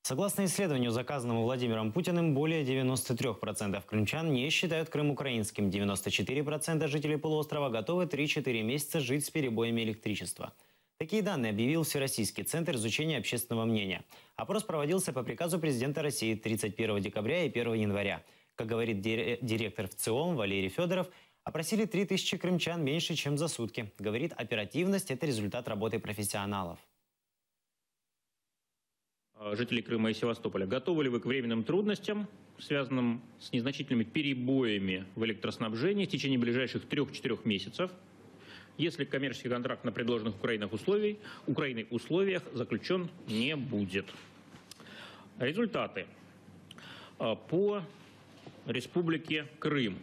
Согласно исследованию, заказанному Владимиром Путиным, более 93% крымчан не считают Крым украинским. 94% жителей полуострова готовы 3-4 месяца жить с перебоями электричества. Такие данные объявил Всероссийский центр изучения общественного мнения. Опрос проводился по приказу президента России 31 декабря и 1 января. Как говорит директор ВЦИОМ Валерий Федоров, опросили 3000 крымчан меньше, чем за сутки. Говорит, оперативность – это результат работы профессионалов. Жителей Крыма и Севастополя. Готовы ли вы к временным трудностям, связанным с незначительными перебоями в электроснабжении в течение ближайших 3-4 месяцев, если коммерческий контракт на предложенных Украиной условиях заключен не будет? Результаты. По Республике Крым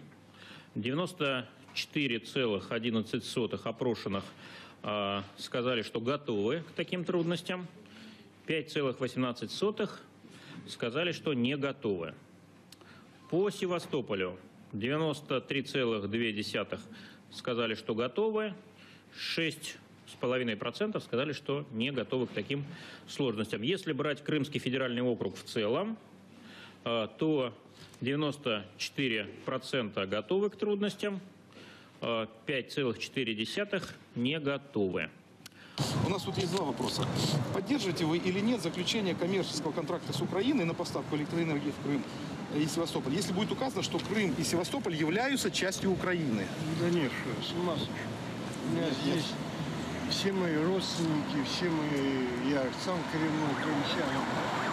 94,11 опрошенных сказали, что готовы к таким трудностям. 5,18 сказали, что не готовы. По Севастополю 93,2 сказали, что готовы. 6,5% сказали, что не готовы к таким сложностям. Если брать Крымский федеральный округ в целом, то 94% готовы к трудностям, 5,4% не готовы. У нас тут есть два вопроса. Поддерживаете вы или нет заключение коммерческого контракта с Украиной на поставку электроэнергии в Крым и Севастополь, если будет указано, что Крым и Севастополь являются частью Украины? Да нет, что, с ума сошел. У меня здесь все мои родственники, я сам коренной крымчанин.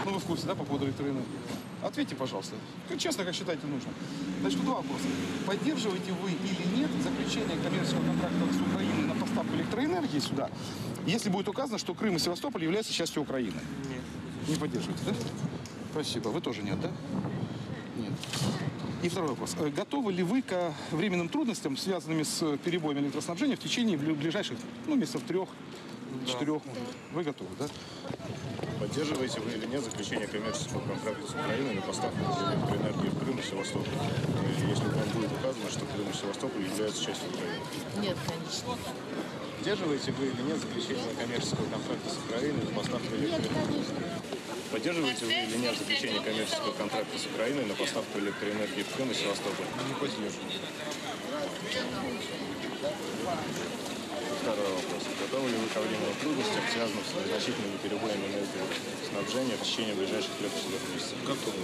Ну, вы в курсе, да, по поводу электроэнергии? Ответьте, пожалуйста. Честно, как считаете нужно. Значит, два вопроса. Поддерживаете вы или нет заключение коммерческого контракта с Украиной на поставку электроэнергии сюда, если будет указано, что Крым и Севастополь являются частью Украины? Нет. Не поддерживаете, да? Спасибо. Вы тоже нет, да? Нет. И второй вопрос. Готовы ли вы к временным трудностям, связанным с перебоями электроснабжения в течение ближайших, месяцев 3-4? Да. Вы готовы, да? Поддерживаете вы или нет заключение коммерческого контракта с Украиной на поставку электроэнергии в Крым и Севастополь, если вам будет указано, что Крым и Севастополь являются частью Украины? Нет, конечно. Поддерживаете вы или нет заключение коммерческого контракта с Украиной на поставку электроэнергии? Нет, конечно. Поддерживаете вы или нет заключение коммерческого контракта с Украиной на поставку электроэнергии в Крым и Севастополь? Не поддерживаю. Второй вопрос. Готовы ли вы ко временным трудностям, связанным с незначительными перебоями энергоснабжения в течение ближайших 3-4 месяцев? Готовы.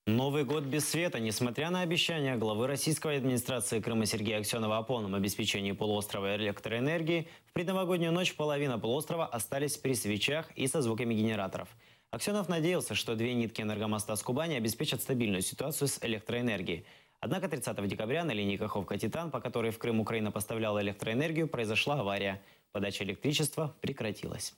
Новый год без света. Несмотря на обещания главы российской администрации Крыма Сергея Аксенова о полном обеспечении полуострова электроэнергией, в предновогоднюю ночь половина полуострова остались при свечах и со звуками генераторов. Аксенов надеялся, что 2 нитки энергомоста с Кубани обеспечат стабильную ситуацию с электроэнергией. Однако 30 декабря на линии Каховка-Титан, по которой в Крым Украина поставляла электроэнергию, произошла авария. Подача электричества прекратилась.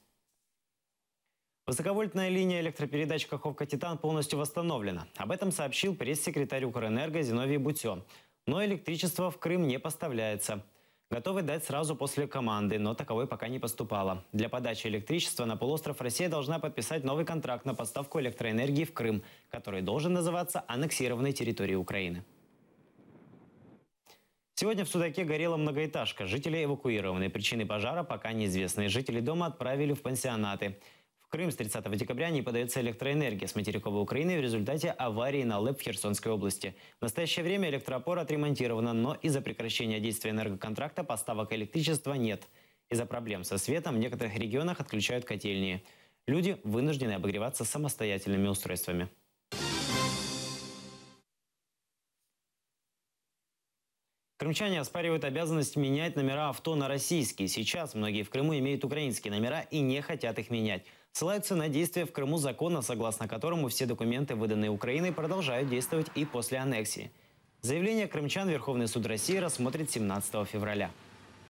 Высоковольтная линия электропередач Каховка-Титан полностью восстановлена. Об этом сообщил пресс-секретарь Укрэнерго Зиновий Бутё. Но электричество в Крым не поставляется. Готовы дать сразу после команды, но таковой пока не поступало. Для подачи электричества на полуостров Россия должна подписать новый контракт на поставку электроэнергии в Крым, который должен называться аннексированной территорией Украины. Сегодня в Судаке горела многоэтажка. Жители эвакуированы. Причины пожара пока неизвестны. Жители дома отправили в пансионаты. В Крым с 30 декабря не подается электроэнергия с материковой Украины в результате аварии на ЛЭП в Херсонской области. В настоящее время электроопора отремонтирована, но из-за прекращения действия энергоконтракта поставок электричества нет. Из-за проблем со светом в некоторых регионах отключают котельные. Люди вынуждены обогреваться самостоятельными устройствами. Крымчане оспаривают обязанность менять номера авто на российские. Сейчас многие в Крыму имеют украинские номера и не хотят их менять. Ссылаются на действия в Крыму закона, согласно которому все документы, выданные Украиной, продолжают действовать и после аннексии. Заявление крымчан Верховный суд России рассмотрит 17 февраля.